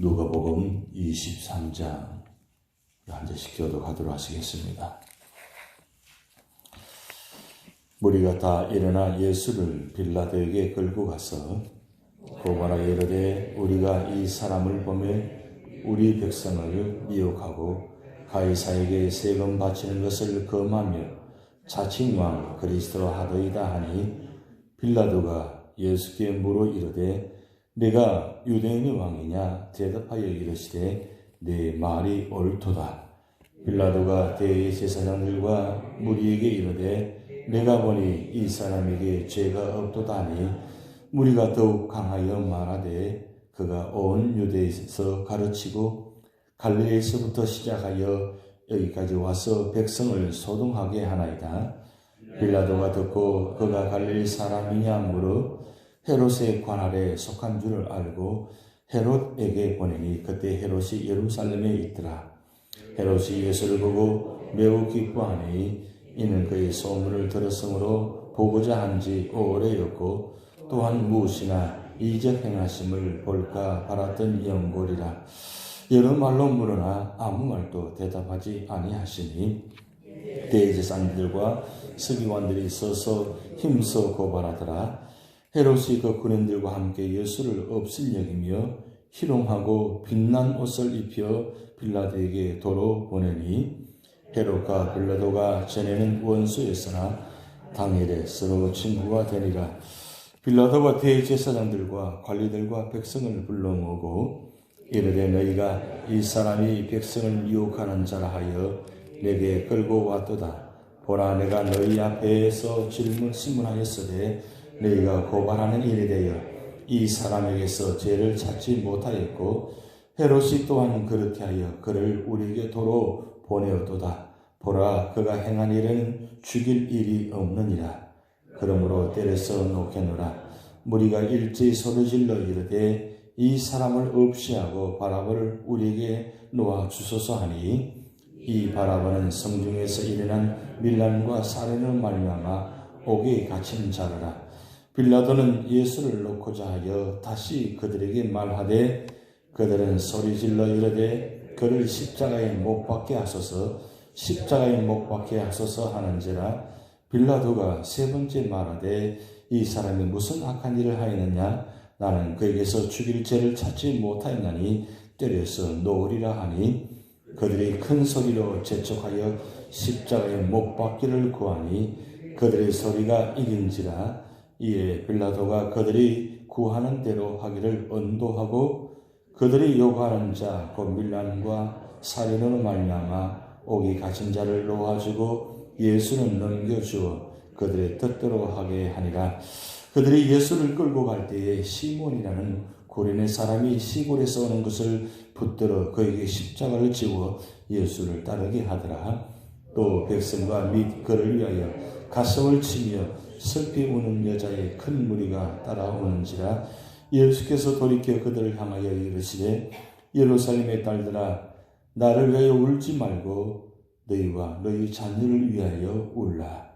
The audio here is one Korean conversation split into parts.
누가복음 23장 한 절씩 교독하도록 하시겠습니다. 무리가 다 일어나 예수를 빌라도에게 끌고 가서 고발하여 이르되 우리가 이 사람을 보면 우리 백성을 미혹하고 가이사에게 세금 바치는 것을 금하며 자칭 왕 그리스도 하더이다 하니 빌라도가 예수께 물어 이르되 내가 유대인의 왕이냐 대답하여 이르시되 내 말이 옳도다. 빌라도가 대제사장들과 무리에게 이르되 내가 보니 이 사람에게 죄가 없도다 하니 무리가 더욱 강하여 말하되 그가 온 유대에서 가르치고 갈릴리에서부터 시작하여 여기까지 와서 백성을 소동하게 하나이다. 빌라도가 듣고 그가 갈릴리 사람이냐 물어 헤롯의 관할에 속한 줄을 알고 헤롯에게 보내니 그때 헤롯이 예루살렘에 있더라. 헤롯이 예수를 보고 매우 기뻐하니 이는 그의 소문을 들었으므로 보고자 한지 오래였고 또한 무엇이나 이적 행하심을 볼까 바랐던 영골이라. 여러 말로 물으나 아무 말도 대답하지 아니하시니 대제사장들과 서기관들이 서서 힘써 고발하더라. 헤롯이 그 군인들과 함께 예수를 없을 여기며 희롱하고 빛난 옷을 입혀 빌라도에게 도로 보내니 헤롯과 빌라도가 전에는 원수였으나 당일에 서로 친구가 되니라. 빌라도가 대제사장들과 관리들과 백성을 불러 모으고 이르되 너희가 이 사람이 백성을 유혹하는 자라 하여 내게 끌고 왔도다. 보라 내가 너희 앞에서 신문하였으되 너희가 고발하는 일에 대하여 이 사람에게서 죄를 찾지 못하였고 헤롯이 또한 그렇게 하여 그를 우리에게 도로 보내었도다. 보라 그가 행한 일은 죽일 일이 없느니라. 그러므로 때려서 놓겠노라. 무리가 일제히 소리질러 이르되 이 사람을 없이하고 바라바를 우리에게 놓아 주소서 하니 이 바라바는 성중에서 일어난 밀란과 살인으로 말미암아 옥에 갇힌 자라. 빌라도는 예수를 놓고자 하여 다시 그들에게 말하되 그들은 소리질러 이르되 그를 십자가에 못 박게 하소서 십자가에 못 박게 하소서 하는지라. 빌라도가 세 번째 말하되 이 사람이 무슨 악한 일을 하였느냐 나는 그에게서 죽일 죄를 찾지 못하였나니 때려서 놓으리라 하니 그들이 큰 소리로 재촉하여 십자가에 못 박기를 구하니 그들의 소리가 이긴지라. 이에 빌라도가 그들이 구하는 대로 하기를 언도하고 그들이 요구하는 자 곧 밀란과 살인으로 말미암아 옥에 갇힌 자를 놓아주고 예수는 넘겨주어 그들의 뜻대로 하게 하니라. 그들이 예수를 끌고 갈 때에 시몬이라는 고린의 사람이 시골에서 오는 것을 붙들어 그에게 십자가를 지워 예수를 따르게 하더라. 또 백성과 및 그를 위하여 가슴을 치며 슬피 우는 여자의 큰 무리가 따라오는지라. 예수께서 돌이켜 그들을 향하여 이르시되 예루살렘의 딸들아 나를 위하여 울지 말고 너희와 너희 자녀를 위하여 울라.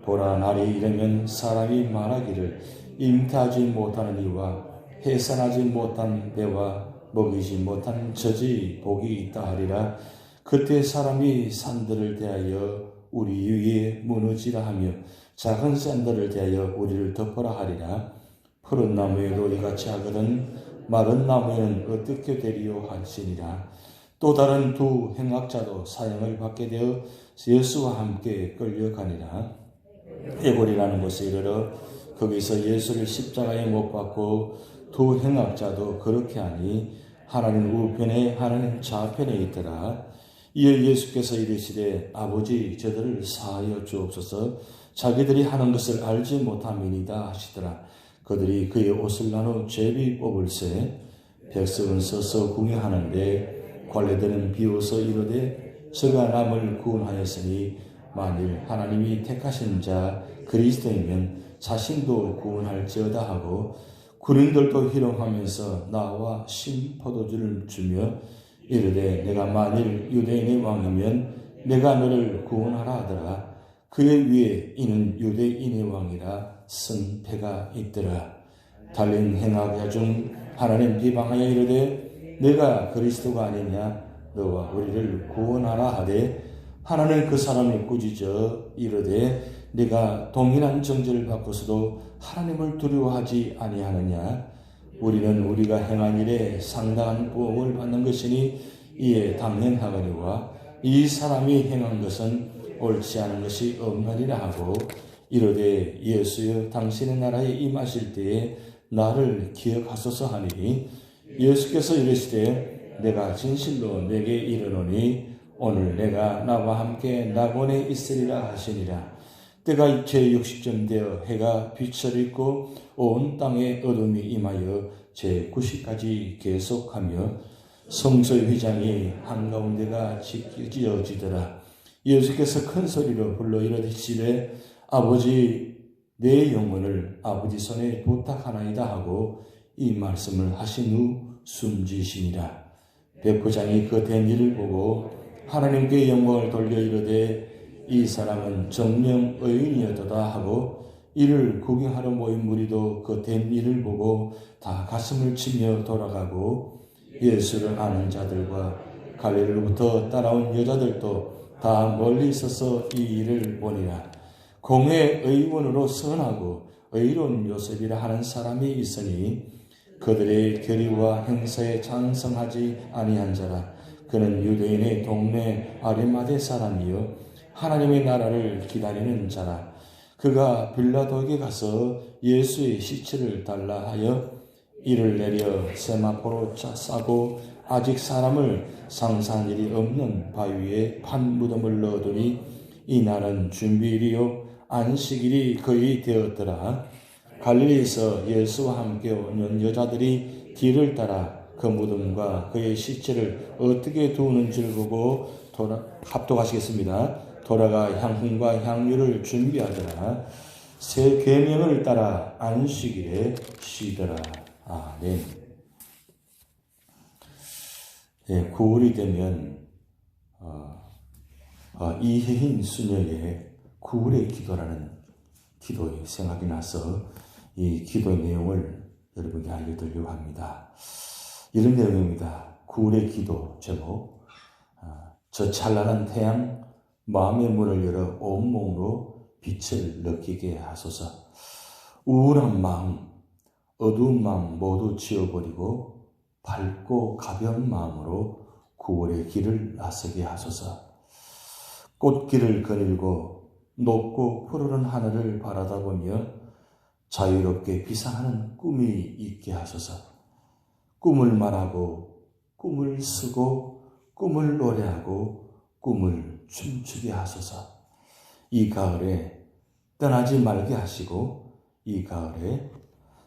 보라 날이 이르면 사람이 말하기를 잉태하지 못하는 이와 해산하지 못한 배와 먹이지 못한 젖이 복이 있다 하리라. 그때 사람이 산들을 대하여 우리 위에 무너지라 하며 작은 산들을 대하여 우리를 덮어라 하리라. 푸른 나무에도 이같이 하거든 마른 나무에는 어떻게 되리요 하시니라. 또 다른 두 행악자도 사형을 받게 되어 예수와 함께 끌려가니라. 에골이라는 곳에 이르러 거기서 예수를 십자가에 못 박고 두 행악자도 그렇게 하니 하나님 우편에 하나님 좌편에 있더라. 이에 예수께서 이르시되 아버지 저들을 사하여 주옵소서 자기들이 하는 것을 알지 못함이니이다 하시더라. 그들이 그의 옷을 나눠 제비 뽑을새 백성은 서서 궁예하는데 관리들은 비웃어 이르되 저가 남을 구원하였으니 만일 하나님이 택하신 자 그리스도이면 자신도 구원할지어다 하고 군인들도 희롱하면서 나와 신 포도주를 주며 이르되 내가 만일 유대인의 왕이면 내가 너를 구원하라 하더라. 그의 위에 이는 유대인의 왕이라 쓴 패가 있더라. 달린 행악자 중 하나님 비방하여 이르되 내가 그리스도가 아니냐 너와 우리를 구원하라 하되 하나는 그 사람을 꾸짖어 이르되 네가 동일한 정죄를 받고서도 하나님을 두려워하지 아니하느냐 우리는 우리가 행한 일에 상당한 보응을 받는 것이니 이에 당연하거니와 이 사람이 행한 것은 옳지 않은 것이 없느니라 하고 이르되 예수여 당신의 나라에 임하실 때에 나를 기억하소서 하니 예수께서 이르시되 내가 진실로 내게 이르노니 오늘 내가 나와 함께 낙원에 있으리라 하시니라. 때가 제60쯤 되어 해가 빛을 잃고 온 땅에 어둠이 임하여 제90까지 계속하며 성소의 휘장이 한가운데가 지어지더라. 예수께서 큰 소리로 불러 이르시되 아버지 내 영혼을 아버지 손에 부탁하나이다 하고 이 말씀을 하신 후 숨지시니라. 백부장이 그 된 일을 보고 하나님께 영광을 돌려 이르되 이 사람은 정령 의인이었도다 하고 이를 구경하러 모인 무리도 그 된 일을 보고 다 가슴을 치며 돌아가고 예수를 아는 자들과 갈릴리로부터 따라온 여자들도 다 멀리 있어서 이 일을 보니라. 공회 의원으로 선하고 의로운 요셉이라 하는 사람이 있으니 그들의 결의와 행사에 찬성하지 아니한 자라. 그는 유대인의 동네 아리마대 사람이요 하나님의 나라를 기다리는 자라. 그가 빌라도에게 가서 예수의 시체를 달라 하여 이를 내려 세마포로 싸고 아직 사람을 상사한 일이 없는 바위에 판 무덤을 넣어두니 이날은 준비일이요 안식일이 거의 되었더라. 갈릴리에서 예수와 함께 오는 여자들이 뒤를 따라 그 무덤과 그의 시체를 어떻게 두는지를 보고 합독하시겠습니다. 돌아가 향품과 향유를 준비하더라. 새 계명을 따라 안식일에 쉬더라. 아멘. 네, 9월이 되면 이혜인 수녀의 9월의 기도라는 기도의 생각이 나서 이 기도의 내용을 여러분께 알려드리려고 합니다. 이런 내용입니다. 9월의 기도 제목 저 찬란한 태양 마음의 문을 열어 온몸으로 빛을 느끼게 하소서. 우울한 마음, 어두운 마음 모두 지워버리고 밝고 가벼운 마음으로 9월의 길을 나서게 하소서. 꽃길을 거닐고 높고 푸르른 하늘을 바라다보며 자유롭게 비상하는 꿈이 있게 하소서. 꿈을 말하고 꿈을 쓰고 꿈을 노래하고 꿈을 춤추게 하소서. 이 가을에 떠나지 말게 하시고 이 가을에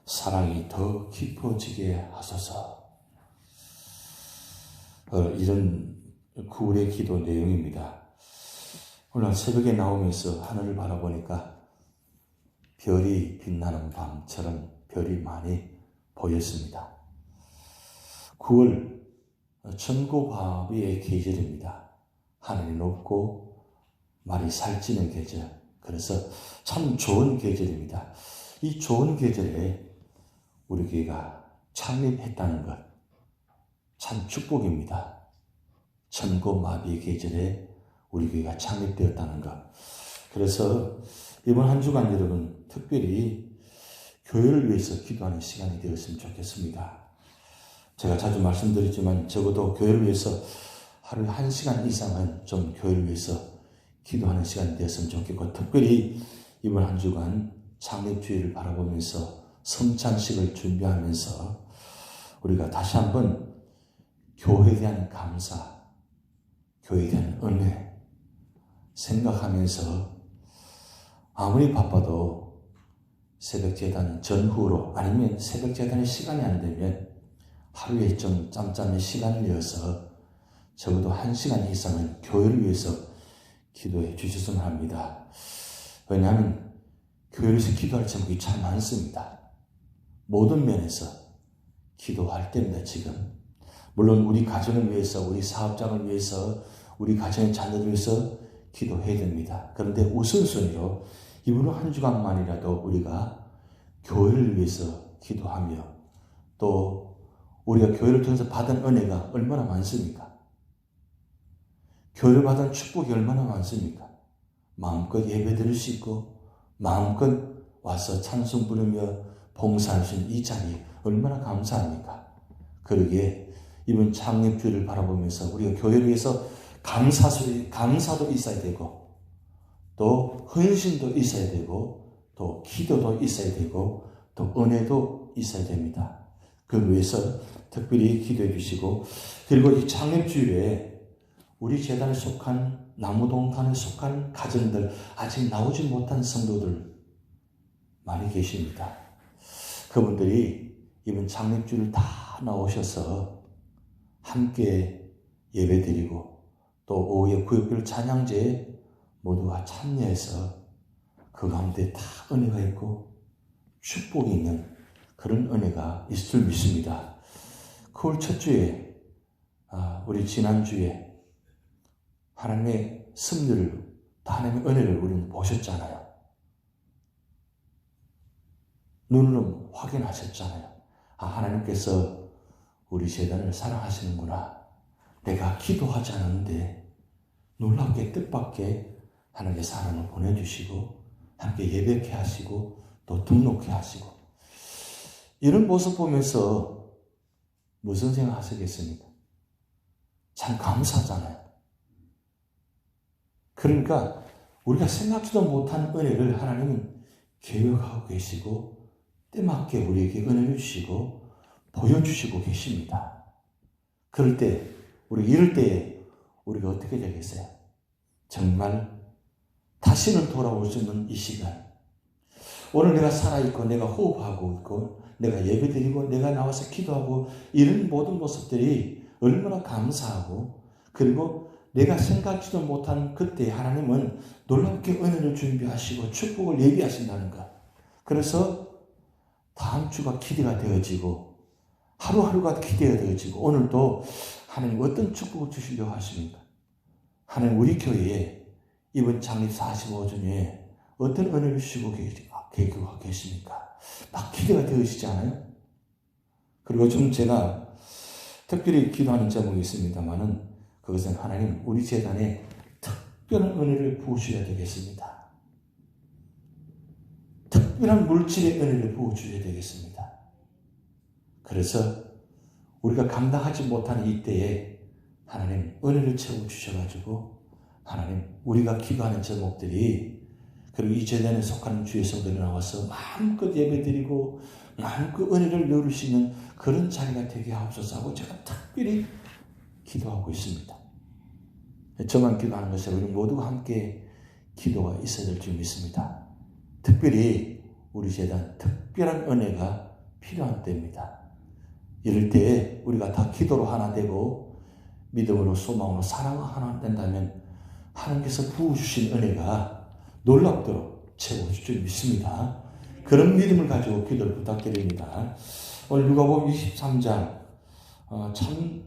사랑이 더 깊어지게 하소서. 이런 9월의 기도 내용입니다. 오늘 새벽에 나오면서 하늘을 바라보니까 별이 빛나는 밤처럼 별이 많이 보였습니다. 9월 천고바비의 계절입니다. 하늘이 높고 말이 살찌는 계절. 그래서 참 좋은 계절입니다. 이 좋은 계절에 우리 교회가 창립했다는 것 참 축복입니다. 천고마비의 계절에 우리 교회가 창립되었다는 것. 그래서 이번 한 주간 여러분 특별히 교회를 위해서 기도하는 시간이 되었으면 좋겠습니다. 제가 자주 말씀드리지만 적어도 교회를 위해서 하루에 1시간 이상은 좀 교회를 위해서 기도하는 시간이 되었으면 좋겠고 특별히 이번 한 주간 창립주의를 바라보면서 성찬식을 준비하면서 우리가 다시 한번 교회에 대한 감사, 교회에 대한 은혜 생각하면서 아무리 바빠도 새벽제단 전후로 아니면 새벽제단의 시간이 안 되면 하루에 좀 짬짬이 시간을 내어서 적어도 1시간 이상은 교회를 위해서 기도해 주셨으면 합니다. 왜냐하면 교회에서 기도할 제목이 참 많습니다. 모든 면에서 기도할 때입니다. 지금 물론 우리 가정을 위해서, 우리 사업장을 위해서, 우리 가정의 자녀를 위해서 기도해야 됩니다. 그런데 우선순위로 이번 한 주간만이라도 우리가 교회를 위해서 기도하며 또 우리가 교회를 통해서 받은 은혜가 얼마나 많습니까? 교회를 받은 축복이 얼마나 많습니까? 마음껏 예배 드릴 수 있고 마음껏 와서 찬송 부르며 봉사할 수 있는 이 자리 얼마나 감사합니까? 그러기에 이번 창립주일을 바라보면서 우리가 교회를 위해서 감사도 있어야 되고 또 헌신도 있어야 되고 또 기도도 있어야 되고 또 은혜도 있어야 됩니다. 그 위해서 특별히 기도해 주시고, 그리고 이 창립주일에 우리 재단에 속한 나무동탄에 속한 가정들, 아직 나오지 못한 성도들 많이 계십니다. 그분들이 이번 창립주일 다 나오셔서 함께 예배드리고 또 오후에 구역별 찬양제에 모두가 참여해서 그 가운데 다 은혜가 있고 축복이 있는 그런 은혜가 있을 줄 믿습니다. 9월 첫 주에 우리 지난주에 하나님의 섭리를, 하나님의 은혜를 우리는 보셨잖아요. 눈으로 확인하셨잖아요. 하나님께서 우리 재단을 사랑하시는구나. 내가 기도하지 않았는데 놀랍게 뜻밖의 하나님의 사랑을 보내주시고 함께 예배케 하시고 또 등록케 하시고, 이런 모습 보면서 무슨 생각 하시겠습니까? 참 감사하잖아요. 그러니까 우리가 생각지도 못한 은혜를 하나님은 계획하고 계시고 때맞게 우리에게 은혜를 주시고 보여주시고 계십니다. 그럴 때, 이럴 때에 우리가 어떻게 되겠어요? 정말 다시는 돌아올 수 없는 이 시간, 오늘 내가 살아있고 내가 호흡하고 있고 내가 예배드리고 내가 나와서 기도하고 이런 모든 모습들이 얼마나 감사하고, 그리고 내가 생각지도 못한 그때 하나님은 놀랍게 은혜를 준비하시고 축복을 예비하신다는 것. 그래서 다음 주가 기대가 되어지고 하루하루가 기대가 되어지고, 오늘도 하나님 어떤 축복을 주시려고 하십니까? 하나님 우리 교회에 이번 창립 45주년에 어떤 은혜를 주시고 계획하고 계십니까? 막 기대가 되어지지 않아요? 그리고 좀 제가 특별히 기도하는 제목이 있습니다만은, 그것은 하나님 우리 재단에 특별한 은혜를 부으셔야 되겠습니다. 특별한 물질의 은혜를 부어주셔야 되겠습니다. 그래서 우리가 감당하지 못하는 이때에 하나님 은혜를 채워주셔가지고, 하나님 우리가 기도하는 제목들이, 그리고 이 재단에 속하는 주의 성도들이 나와서 마음껏 예배드리고 마음껏 은혜를 누릴 수 있는 그런 자리가 되게 하옵소서 하고 제가 특별히 기도하고 있습니다. 저만 기도하는 것이 아니라 우리 모두가 함께 기도가 있어야 될 줄 믿습니다. 특별히 우리 재단 특별한 은혜가 필요한 때입니다. 이럴 때에 우리가 다 기도로 하나 되고 믿음으로 소망으로 사랑으로 하나 된다면 하나님께서 부어주신 은혜가 놀랍도록 채워줄 줄 믿습니다. 그런 믿음을 가지고 기도를 부탁드립니다. 오늘 누가복음 23장 참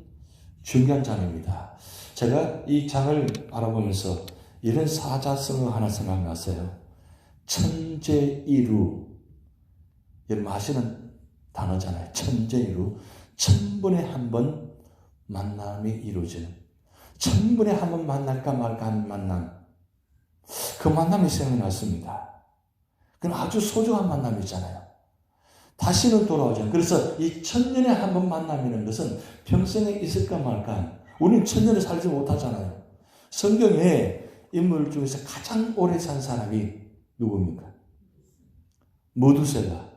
중요한 장입니다. 제가 이 장을 바라보면서 이런 사자성어 하나 생각났어요. 천재이루. 여러분 아시는 단어잖아요. 천재이루. 1000번에 한 번 만남이 이루어지는, 1000번에 한 번 만날까 말까 하는 만남. 그 만남이 생각났습니다. 그건 아주 소중한 만남이잖아요. 다시는 돌아오지 않아요. 그래서 이 1000년에 한 번 만남이라는 것은 평생에 있을까 말까. 우리는 1000년을 살지 못하잖아요. 성경의 인물 중에서 가장 오래 산 사람이 누굽니까? 메두셀라.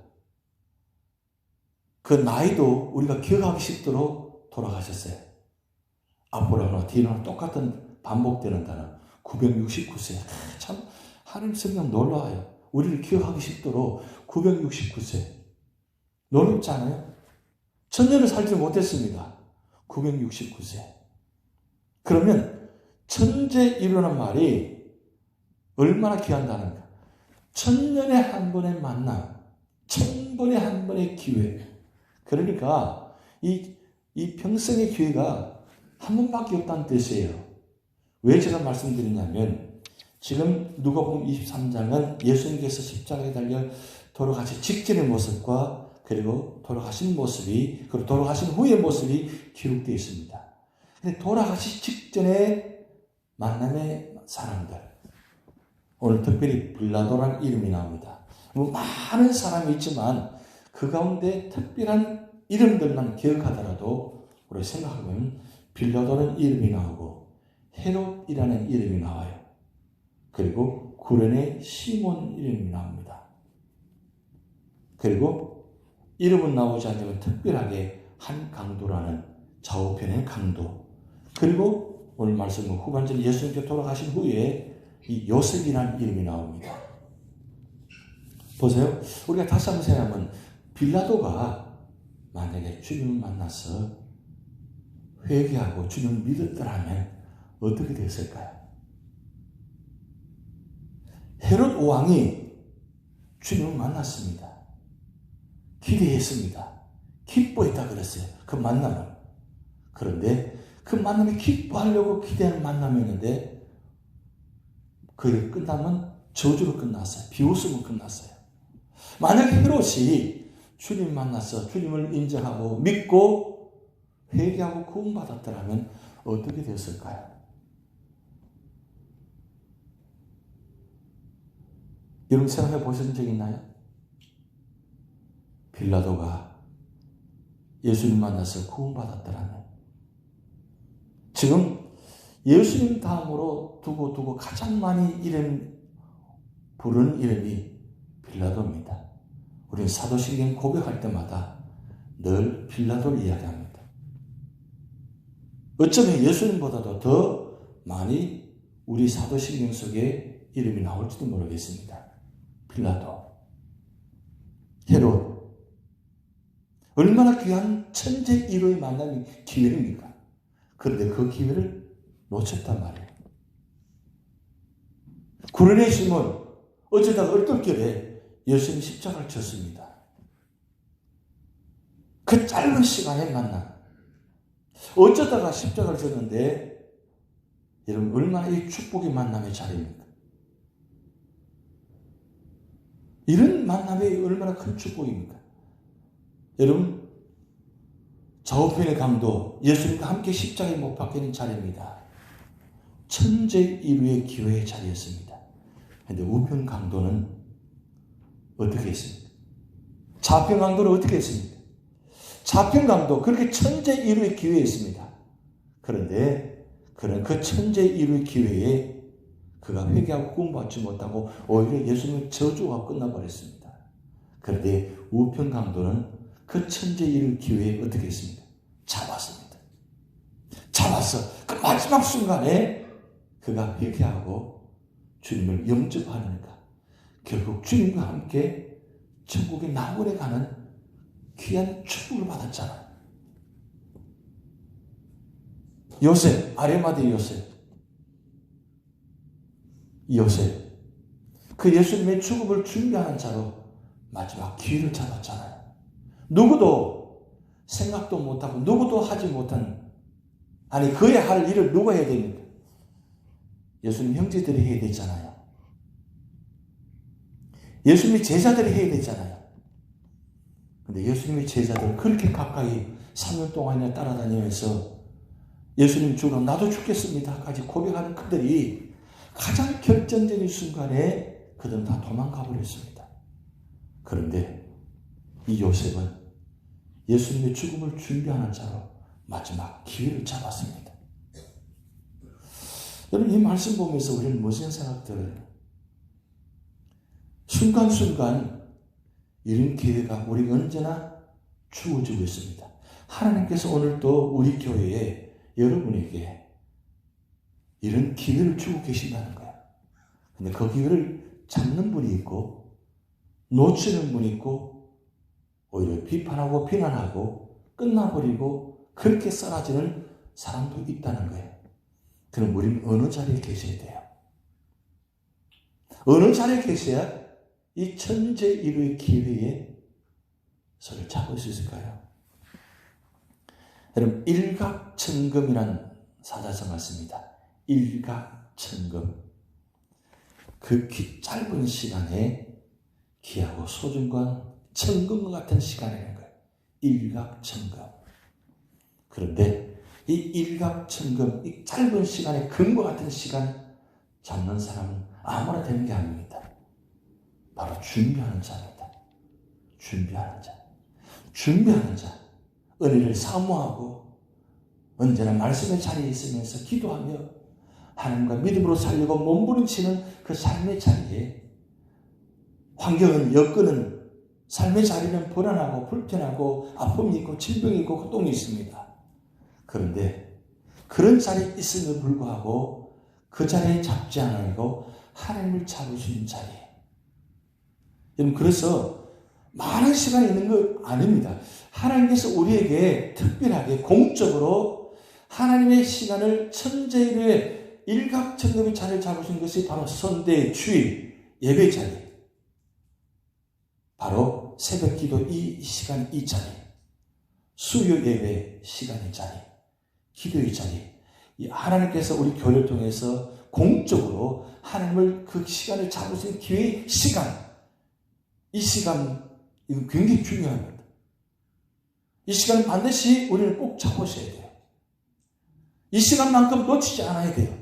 그 나이도 우리가 기억하기 쉽도록 돌아가셨어요. 아브라함과 디나와 똑같은 반복되는 단어. 969세. 참 하나님 성경 놀라워요. 우리를 기억하기 쉽도록 969세. 놀랍지 않아요? 1000년을 살지 못했습니다. 969세. 그러면 천재이루라는 말이 얼마나 귀한다는가. 1000년에 한 번의 만남, 1000번에 한 번의 기회. 그러니까 이 평생의 기회가 한 번밖에 없다는 뜻이에요. 왜 제가 말씀드리냐면, 지금 누가복음 23장은 예수님께서 십자가에 달려 돌아가신 직전의 모습과 그리고 돌아가신 모습이, 그리고 돌아가신 후의 모습이 기록되어 있습니다. 근데 돌아가시 직전에 만남의 사람들, 오늘 특별히 빌라도라는 이름이 나옵니다. 많은 사람이 있지만 그 가운데 특별한 이름들만 기억하더라도 우리 생각하면 빌라도라는 이름이 나오고 헤롯이라는 이름이 나와요. 그리고 구레네 시몬 이름이 나옵니다. 그리고 이름은 나오지 않지만 특별하게 한 강도라는 좌우편의 강도, 그리고 오늘 말씀은 후반전 예수님께 돌아가신 후에 이 요셉이라는 이름이 나옵니다. 보세요. 우리가 다시 한번 생각하면 빌라도가 만약에 주님을 만나서 회개하고 주님을 믿었더라면 어떻게 됐을까요? 헤롯 왕이 주님을 만났습니다. 기대했습니다. 기뻐했다 그랬어요. 그 만남을. 그런데 그 만남이 기뻐하려고 기대하는 만남이었는데 그게 끝나면 저주로 끝났어요. 비웃음으로 끝났어요. 만약 헤롯이 주님 만나서 주님을 인정하고 믿고 회개하고 구원받았더라면 어떻게 됐을까요? 여러분 생각해 보신 적 있나요? 빌라도가 예수님 만나서 구원받았더라면, 지금 예수님 다음으로 두고 가장 많이 부르는 이름이 빌라도입니다. 우리는 사도신경 고백할 때마다 늘 빌라도를 이야기합니다. 어쩌면 예수님보다도 더 많이 우리 사도신경 속에 이름이 나올지도 모르겠습니다. 빌라도, 헤롯, 얼마나 귀한 천재 1호의 만남이 기회입니까? 그런데 그 기회를 놓쳤단 말이에요. 구레네 시몬, 어쩌다가 얼떨결에 예수님 십자가를 쳤습니다. 그 짧은 시간에 만남. 어쩌다가 십자가를 쳤는데 여러분 얼마나 이 축복의 만남의 자리입니까? 이런 만남이 얼마나 큰 축복입니까? 여러분 좌우편의 강도, 예수님과 함께 십자가에 못 박히는 자리입니다. 천재 일루의 기회의 자리였습니다. 그런데 우편 강도는 어떻게 했습니까? 좌편 강도는 어떻게 했습니까? 좌편 강도, 그렇게 천재 일루의 기회에 있습니다. 그런데 그는 그 천재 일루의 기회에 그가 회개하고 구원받지 못하고 오히려 예수님을 저주하고 끝나버렸습니다. 그런데 우편 강도는 그 천재 일루 기회에 어떻게 했습니까? 잡았습니다. 잡아서 그 마지막 순간에 그가 회개하고 주님을 영접하니까 결국 주님과 함께 천국의 낙원에 가는 귀한 축복을 받았잖아요. 요셉, 아리마대 요셉, 그 예수님의 죽음을 준비하는 자로 마지막 기회를 잡았잖아요. 누구도 생각도 못하고 누구도 하지 못한, 아니 그의 할 일을 누가 해야 됩니까? 예수님 형제들이 해야 되잖아요. 예수님의 제자들이 해야 되잖아요. 근데 예수님의 제자들 그렇게 가까이 3년 동안이나 따라다니면서 예수님 죽으면 나도 죽겠습니다까지 고백하는 그들이 가장 결정적인 순간에 그들은 다 도망가 버렸습니다. 그런데 이 요셉은 예수님의 죽음을 준비하는 자로 마지막 기회를 잡았습니다. 여러분 이 말씀 보면서 우리는 무슨 생각들을, 순간순간 이런 기회가 우리가 언제나 주어지고 있습니다. 하나님께서 오늘도 우리 교회에 여러분에게 이런 기회를 주고 계신다는 거예요. 근데 그 기회를 잡는 분이 있고 놓치는 분이 있고 오히려 비판하고 비난하고 끝나버리고 그렇게 사라지는 사람도 있다는 거예요. 그럼 우리는 어느 자리에 계셔야 돼요? 어느 자리에 계셔야 이 천재일루의 기회에 손을 잡을 수 있을까요? 여러분 일각천금이라는 사자성어가 있습니다. 일각천금. 그 짧은 시간에 귀하고 소중한 천금과 같은 시간이라는 거예요. 일각천금. 그런데 이 일각천금, 이 짧은 시간에 금과 같은 시간 잡는 사람은 아무나 되는 게 아닙니다. 바로 준비하는 자입니다. 준비하는 자. 준비하는 자. 은혜를 사모하고 언제나 말씀의 자리에 있으면서 기도하며 하나님과 믿음으로 살려고 몸부림치는 그 삶의 자리에 환경은, 여건은, 삶의 자리는 불안하고 불편하고 아픔이 있고 질병이 있고 고통이 있습니다. 그런데 그런 자리에 있음에도 불구하고 그 자리에 잡지 않고 하나님을 잡으시는 자리에, 여러분, 그래서 많은 시간이 있는 거 아닙니다. 하나님께서 우리에게 특별하게 공적으로 하나님의 시간을 천재일에 일각천금의 자리를 잡으신 것이 바로 선대, 주일, 예배 자리, 바로 새벽 기도 이 시간, 이 자리, 수요 예배 시간의 자리, 기도의 자리, 이 하나님께서 우리 교회를 통해서 공적으로 하나님을 그 시간을 잡으신 기회의 시간, 이 시간, 이거 굉장히 중요합니다. 이 시간은 반드시 우리는 꼭 잡으셔야 돼요. 이 시간만큼 놓치지 않아야 돼요.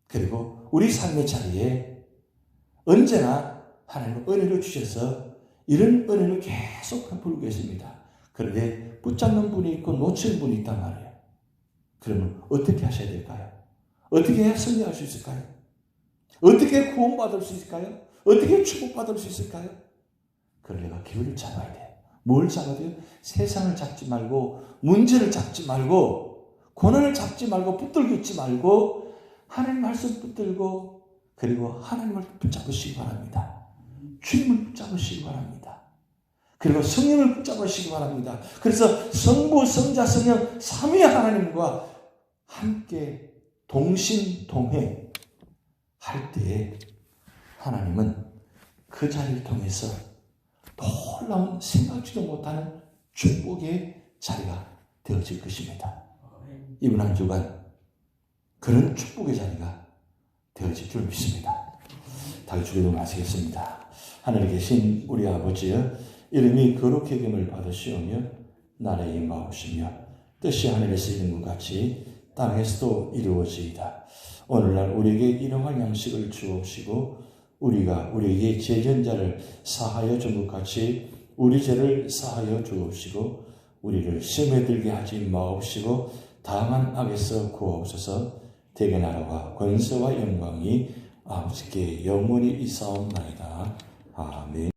그리고 우리 삶의 자리에 언제나 하나님은 은혜를 주셔서 이런 은혜를 계속 베풀고 계십니다. 그런데 붙잡는 분이 있고 놓치는 분이 있단 말이에요. 그러면 어떻게 하셔야 될까요? 어떻게 해야 승리할 수 있을까요? 어떻게 구원받을 수 있을까요? 어떻게 축복받을 수 있을까요? 그걸 내가 기회를 잡아야 돼요. 뭘 잡아야 돼요? 세상을 잡지 말고, 문제를 잡지 말고, 고난을 잡지 말고, 붙들고 있지 말고, 하나님 말씀 붙들고, 그리고 하나님을 붙잡으시기 바랍니다. 주님을 붙잡으시기 바랍니다. 그리고 성령을 붙잡으시기 바랍니다. 그래서 성부, 성자, 성령, 삼위 하나님과 함께 동신동행 할 때에 하나님은 그 자리를 통해서 놀라운 생각지도 못하는 축복의 자리가 되어질 것입니다. 이번 한 주간 그런 축복의 자리가 되어질 줄 믿습니다. 다시 주기도 마치겠습니다. 하늘에 계신 우리 아버지여, 이름이 거룩히 여김을 받으시오며 나라의 임하옵시며 뜻이 하늘에서 이룬 것 같이 땅에서도 이루어지이다. 오늘날 우리에게 일용할 양식을 주옵시고 우리가 우리에게 죄진 자를 사하여 준 것 같이 우리 죄를 사하여 주옵시고 우리를 시험에 들게 하지 마옵시고 다만 악에서 구하옵소서. 대개 나라와 권세와 영광이 아버지께 영원히 있사옵나이다. 아멘.